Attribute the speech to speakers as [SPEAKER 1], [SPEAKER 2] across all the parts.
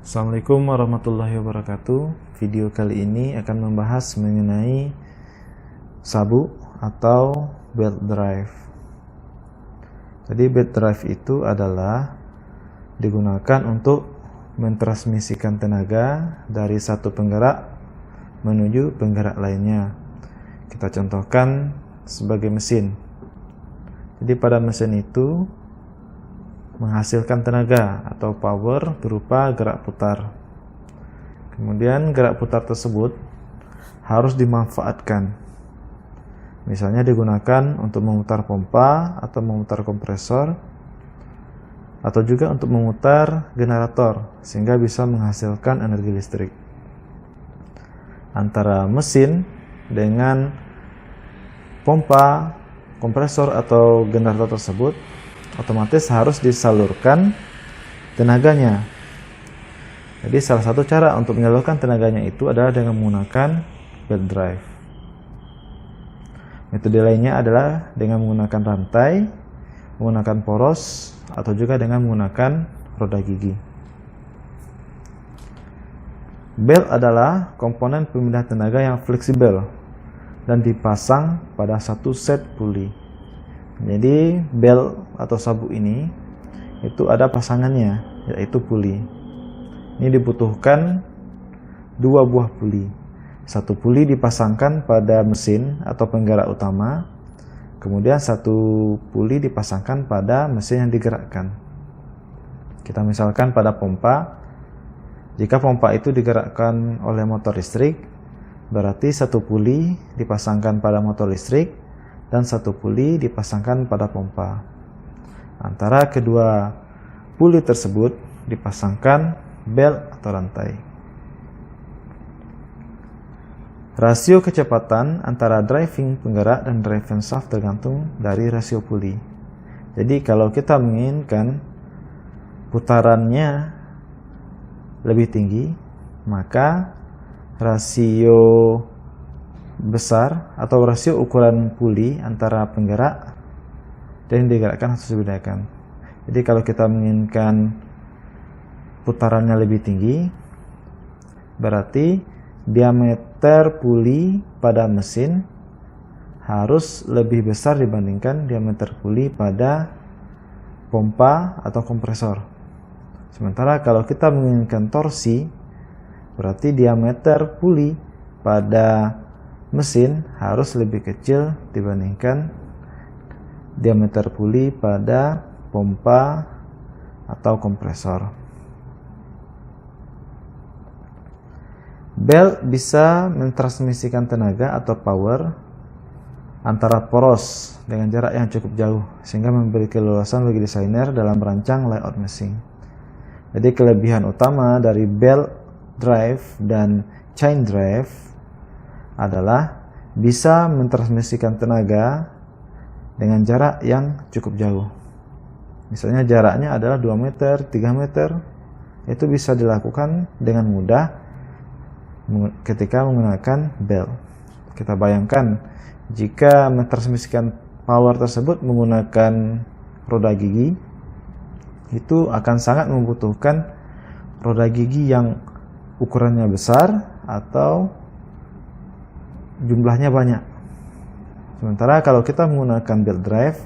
[SPEAKER 1] Assalamualaikum warahmatullahi wabarakatuh. Video kali ini akan membahas mengenai sabuk atau belt drive. Jadi belt drive itu adalah digunakan untuk mentransmisikan tenaga dari satu penggerak menuju penggerak lainnya. Kita contohkan sebagai mesin. Jadi pada mesin itu menghasilkan tenaga atau power berupa gerak putar. Kemudian gerak putar tersebut harus dimanfaatkan. Misalnya digunakan untuk memutar pompa atau memutar kompresor, atau juga untuk memutar generator sehingga bisa menghasilkan energi listrik. Antara mesin dengan pompa, kompresor atau generator tersebut otomatis harus disalurkan tenaganya. Jadi salah satu cara untuk menyalurkan tenaganya itu adalah dengan menggunakan belt drive. Metode lainnya adalah dengan menggunakan rantai, menggunakan poros, atau juga dengan menggunakan roda gigi. Belt adalah komponen pemindah tenaga yang fleksibel dan dipasang pada satu set puli. Jadi belt atau sabuk ini itu ada pasangannya, yaitu puli. Ini dibutuhkan dua buah puli. Satu puli dipasangkan pada mesin atau penggerak utama, kemudian satu puli dipasangkan pada mesin yang digerakkan. Kita misalkan pada pompa, jika pompa itu digerakkan oleh motor listrik, berarti satu puli dipasangkan pada motor listrik dan satu puli dipasangkan pada pompa. Antara kedua puli tersebut dipasangkan belt atau rantai. Rasio kecepatan antara driving penggerak dan driving shaft tergantung dari rasio puli. Jadi kalau kita menginginkan putarannya lebih tinggi, maka rasio besar atau rasio ukuran puli antara penggerak dan yang digerakkan harus dibedakan. Jadi kalau kita menginginkan putarannya lebih tinggi, berarti diameter puli pada mesin harus lebih besar dibandingkan diameter puli pada pompa atau kompresor. Sementara kalau kita menginginkan torsi, berarti diameter puli pada mesin harus lebih kecil dibandingkan diameter puli pada pompa atau kompresor. Belt bisa mentransmisikan tenaga atau power antara poros dengan jarak yang cukup jauh sehingga memberi keleluasan bagi desainer dalam merancang layout mesin. Jadi kelebihan utama dari belt drive dan chain drive adalah bisa mentransmisikan tenaga dengan jarak yang cukup jauh. Misalnya jaraknya adalah 2 meter, 3 meter, itu bisa dilakukan dengan mudah ketika menggunakan belt. Kita bayangkan jika mentransmisikan power tersebut menggunakan roda gigi, itu akan sangat membutuhkan roda gigi yang ukurannya besar atau jumlahnya banyak. Sementara kalau kita menggunakan belt drive,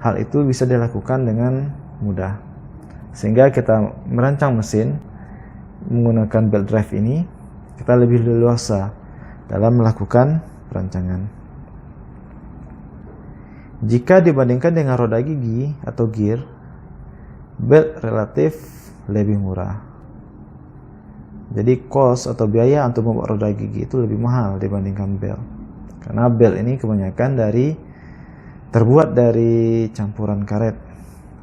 [SPEAKER 1] hal itu bisa dilakukan dengan mudah. Sehingga kita merancang mesin menggunakan belt drive ini, kita lebih leluasa dalam melakukan perancangan. Jika dibandingkan dengan roda gigi atau gear, belt relatif lebih murah. Jadi cost atau biaya untuk membuat roda gigi itu lebih mahal dibandingkan belt. Karena belt ini kebanyakan terbuat dari campuran karet.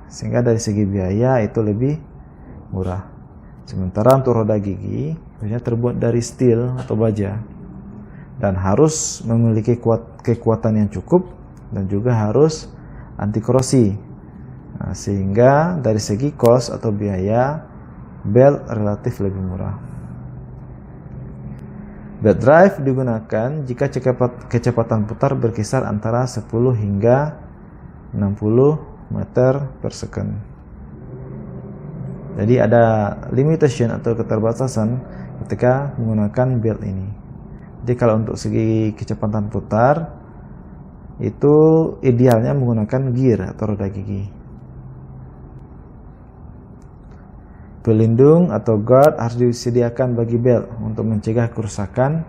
[SPEAKER 1] Sehingga dari segi biaya itu lebih murah. Sementara untuk roda gigi biasanya terbuat dari steel atau baja. Dan harus memiliki kekuatan yang cukup dan juga harus anti korosi. Nah, sehingga dari segi cost atau biaya belt relatif lebih murah. Belt drive digunakan jika kecepatan putar berkisar antara 10 hingga 60 meter per second. Jadi ada limitation atau keterbatasan ketika menggunakan belt ini. Jadi kalau untuk segi kecepatan putar itu idealnya menggunakan gear atau roda gigi. Pelindung atau guard harus disediakan bagi belt untuk mencegah kerusakan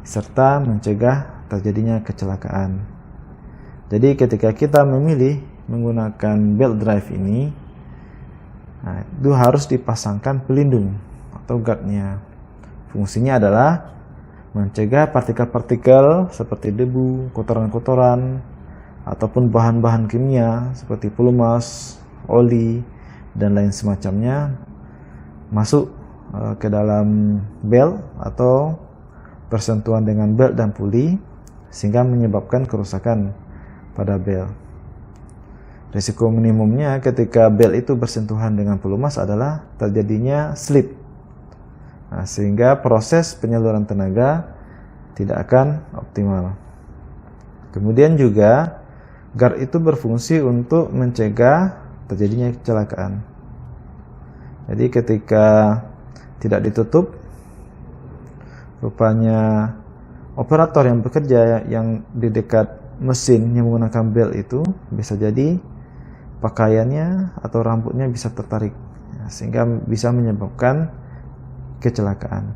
[SPEAKER 1] serta mencegah terjadinya kecelakaan. Jadi ketika kita memilih menggunakan belt drive ini, itu harus dipasangkan pelindung atau guardnya. Fungsinya adalah mencegah partikel-partikel seperti debu, kotoran-kotoran, ataupun bahan-bahan kimia seperti pelumas, oli, dan lain semacamnya masuk ke dalam belt atau bersentuhan dengan belt dan puli sehingga menyebabkan kerusakan pada belt. Risiko minimumnya ketika belt itu bersentuhan dengan pelumas adalah terjadinya slip. Sehingga proses penyaluran tenaga tidak akan optimal. Kemudian juga guard itu berfungsi untuk mencegah terjadinya kecelakaan. Jadi ketika tidak ditutup, rupanya operator yang bekerja yang di dekat mesin yang menggunakan belt itu bisa jadi pakaiannya atau rambutnya bisa tertarik, sehingga bisa menyebabkan kecelakaan.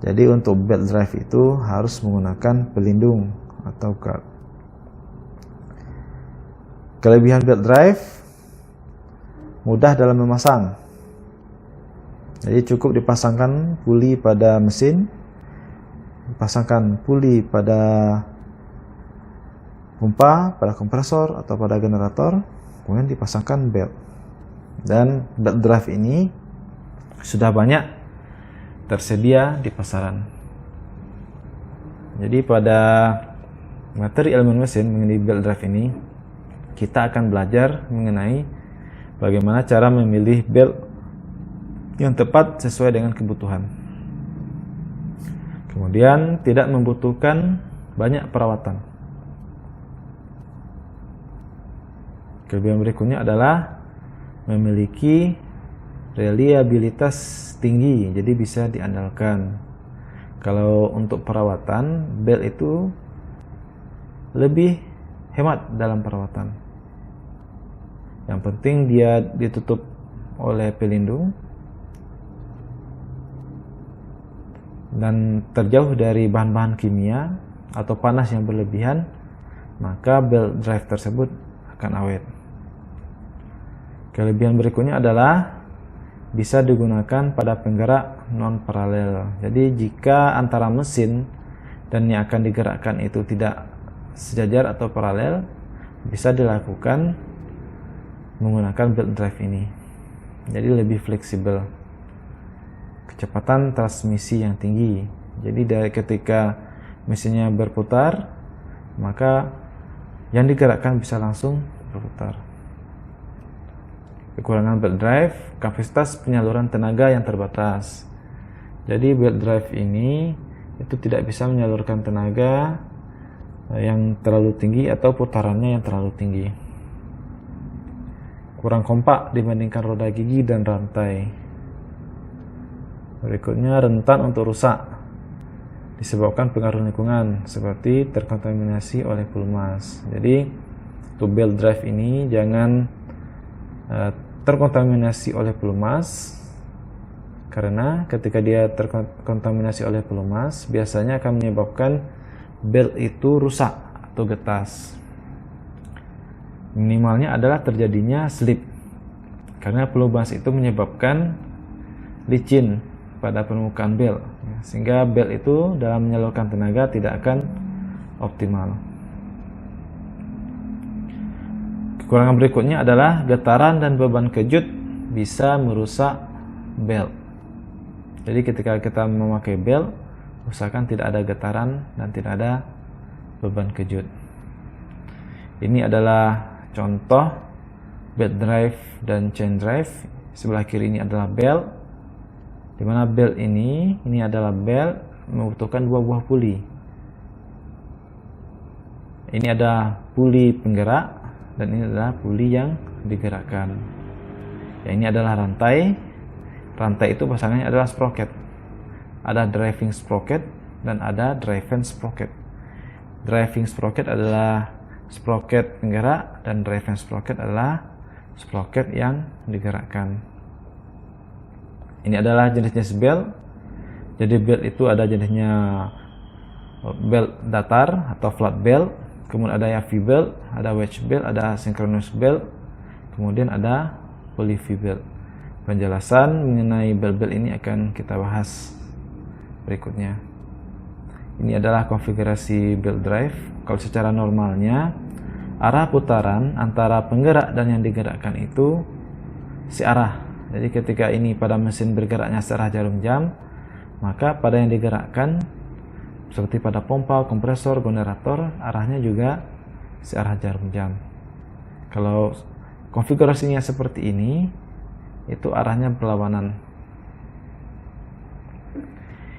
[SPEAKER 1] Jadi untuk belt drive itu harus menggunakan pelindung atau guard. Kelebihan belt drive, mudah dalam memasang. Jadi cukup dipasangkan puli pada mesin, dipasangkan puli pada pompa, pada kompresor atau pada generator, kemudian dipasangkan belt. Dan belt drive ini sudah banyak tersedia di pasaran. Jadi pada materi elemen mesin mengenai belt drive ini, kita akan belajar mengenai bagaimana cara memilih belt yang tepat sesuai dengan kebutuhan. Kemudian tidak membutuhkan banyak perawatan. Kelebihan berikutnya adalah memiliki reliabilitas tinggi, jadi bisa diandalkan. Kalau untuk perawatan, belt itu lebih hemat dalam perawatan. Yang penting dia ditutup oleh pelindung dan terjauh dari bahan-bahan kimia atau panas yang berlebihan, maka belt drive tersebut akan awet. Kelebihan berikutnya adalah bisa digunakan pada penggerak non paralel. Jadi jika antara mesin dan yang akan digerakkan itu tidak sejajar atau paralel, bisa dilakukan menggunakan belt drive ini. Jadi lebih fleksibel, kecepatan transmisi yang tinggi. Jadi dari ketika mesinnya berputar, maka yang digerakkan bisa langsung berputar. Kekurangan belt drive, kapasitas penyaluran tenaga yang terbatas. Jadi belt drive ini itu tidak bisa menyalurkan tenaga yang terlalu tinggi atau putarannya yang terlalu tinggi. Kurang kompak dibandingkan roda gigi dan rantai. Berikutnya, rentan untuk rusak disebabkan pengaruh lingkungan seperti terkontaminasi oleh pelumas. Jadi untuk belt drive ini jangan terkontaminasi oleh pelumas, karena ketika dia terkontaminasi oleh pelumas biasanya akan menyebabkan belt itu rusak atau getas. Minimalnya adalah terjadinya slip, karena pelumas itu menyebabkan licin pada permukaan belt, sehingga belt itu dalam menyalurkan tenaga tidak akan optimal. Kekurangan berikutnya adalah getaran dan beban kejut bisa merusak belt. Jadi ketika kita memakai belt, usahakan tidak ada getaran dan tidak ada beban kejut. Ini adalah contoh belt drive dan chain drive. Sebelah kiri ini adalah belt, di mana belt ini adalah belt membutuhkan dua buah puli. Ini ada puli penggerak dan ini adalah puli yang digerakkan. Ya, ini adalah rantai rantai itu pasangannya adalah sprocket. Ada driving sprocket dan ada driven sprocket. Driving sprocket adalah sprocket penggerak dan driven sprocket adalah sprocket yang digerakkan. Ini adalah jenis-jenis belt. Jadi belt itu ada jenisnya belt datar atau flat belt, kemudian ada yang V-belt, ada wedge belt, ada synchronous belt, kemudian ada poly V-belt. Penjelasan mengenai belt-belt ini akan kita bahas berikutnya. Ini adalah konfigurasi belt drive. Kalau secara normalnya arah putaran antara penggerak dan yang digerakkan itu searah. Jadi ketika ini pada mesin bergeraknya searah jarum jam, maka pada yang digerakkan seperti pada pompa, kompresor, generator, arahnya juga searah jarum jam. Kalau konfigurasinya seperti ini, itu arahnya berlawanan.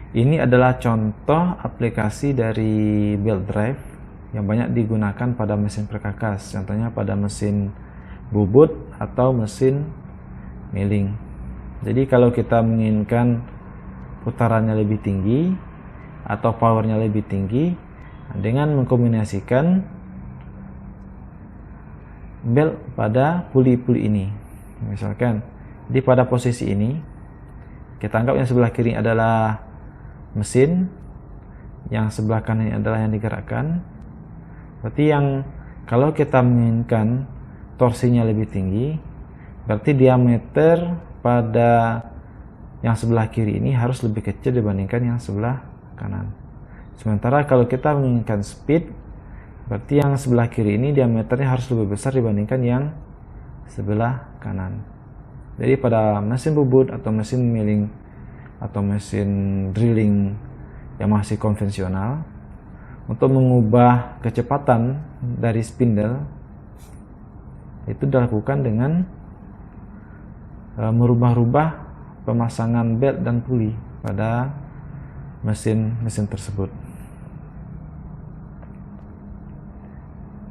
[SPEAKER 1] Ini adalah contoh aplikasi dari belt drive yang banyak digunakan pada mesin perkakas, contohnya pada mesin bubut atau mesin milling. Jadi kalau kita menginginkan putarannya lebih tinggi atau powernya lebih tinggi, dengan mengkombinasikan belt pada puli-puli ini. Misalkan di pada posisi ini, kita anggap yang sebelah kiri adalah mesin, yang sebelah kanan adalah yang digerakkan. Berarti yang kalau kita menginginkan torsinya lebih tinggi, berarti diameter pada yang sebelah kiri ini harus lebih kecil dibandingkan yang sebelah kanan. Sementara kalau kita menginginkan speed, berarti yang sebelah kiri ini diameternya harus lebih besar dibandingkan yang sebelah kanan. Jadi pada mesin bubut atau mesin milling atau mesin drilling yang masih konvensional, untuk mengubah kecepatan dari spindle itu dilakukan dengan merubah-rubah pemasangan belt dan puli pada mesin tersebut.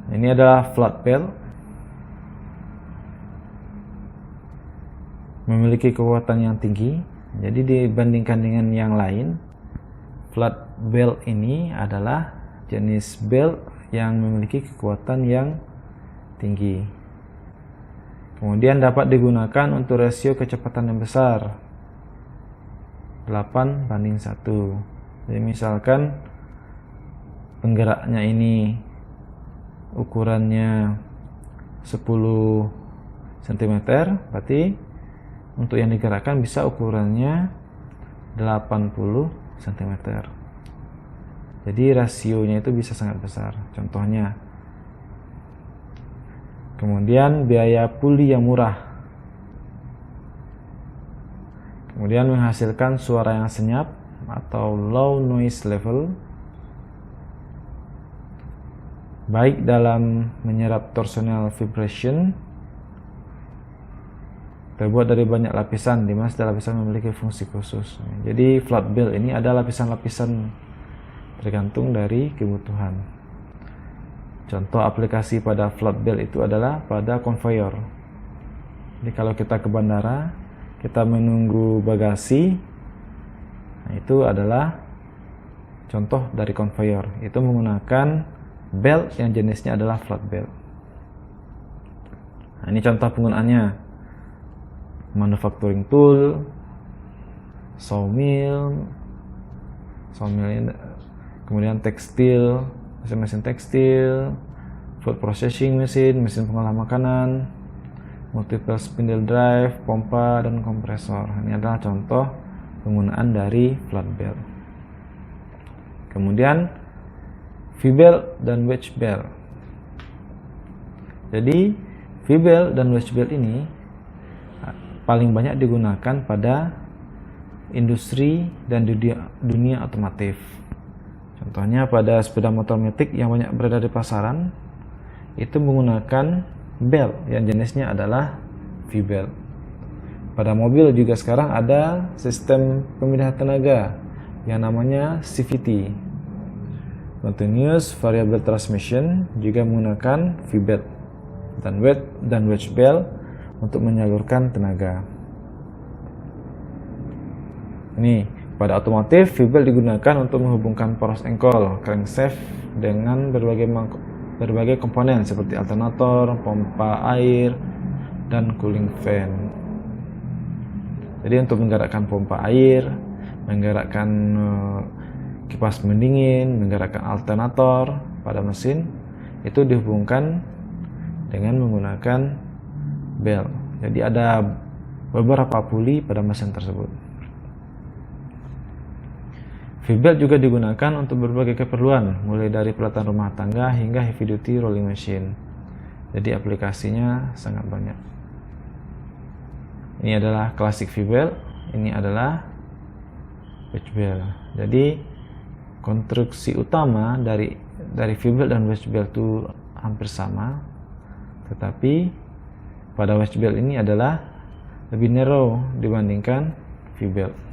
[SPEAKER 1] Ini adalah flat belt, memiliki kekuatan yang tinggi. Jadi dibandingkan dengan yang lain, flat belt ini adalah jenis belt yang memiliki kekuatan yang tinggi. Kemudian dapat digunakan untuk rasio kecepatan yang besar, 8:1. Jadi misalkan penggeraknya ini ukurannya 10 cm, berarti untuk yang digerakkan bisa ukurannya 80 cm. Jadi rasionya itu bisa sangat besar. Contohnya, kemudian biaya puli yang murah, kemudian menghasilkan suara yang senyap atau low noise level, baik dalam menyerap torsional vibration, terbuat dari banyak lapisan, di mana setiap lapisan memiliki fungsi khusus. Jadi flat belt ini ada lapisan-lapisan tergantung dari kebutuhan. Contoh aplikasi pada flat belt itu adalah pada conveyor. Jadi kalau kita ke bandara, kita menunggu bagasi, nah itu adalah contoh dari conveyor. Itu menggunakan belt yang jenisnya adalah flat belt. Nah, ini contoh penggunaannya. Manufacturing tool, sawmill, kemudian tekstil, mesin tekstil, food processing mesin pengolah makanan, multiple spindle drive, pompa, dan kompresor. Ini adalah contoh penggunaan dari flat belt. Kemudian V-belt dan wedge belt. Jadi V-belt dan wedge belt ini paling banyak digunakan pada industri dan dunia otomotif. Contohnya pada sepeda motor matic yang banyak berada di pasaran, itu menggunakan belt yang jenisnya adalah V-belt. Pada mobil juga sekarang ada sistem pemindahan tenaga yang namanya CVT, Continuous Variable Transmission, juga menggunakan V-belt dan wedge belt untuk menyalurkan tenaga. Ini, pada otomotif, V-belt digunakan untuk menghubungkan poros engkol, crankshaft dengan berbagai komponen seperti alternator, pompa air, dan cooling fan. Jadi untuk menggerakkan pompa air, menggerakkan kipas pendingin, menggerakkan alternator pada mesin, itu dihubungkan dengan menggunakan belt. Jadi ada beberapa puli pada mesin tersebut. V-belt juga digunakan untuk berbagai keperluan, mulai dari peralatan rumah tangga hingga heavy duty rolling machine. Jadi aplikasinya sangat banyak. Ini adalah klasik V-belt, ini adalah wedge belt. Jadi konstruksi utama dari V-belt dan wedge belt itu hampir sama, tetapi pada wedge belt ini adalah lebih narrow dibandingkan V-belt.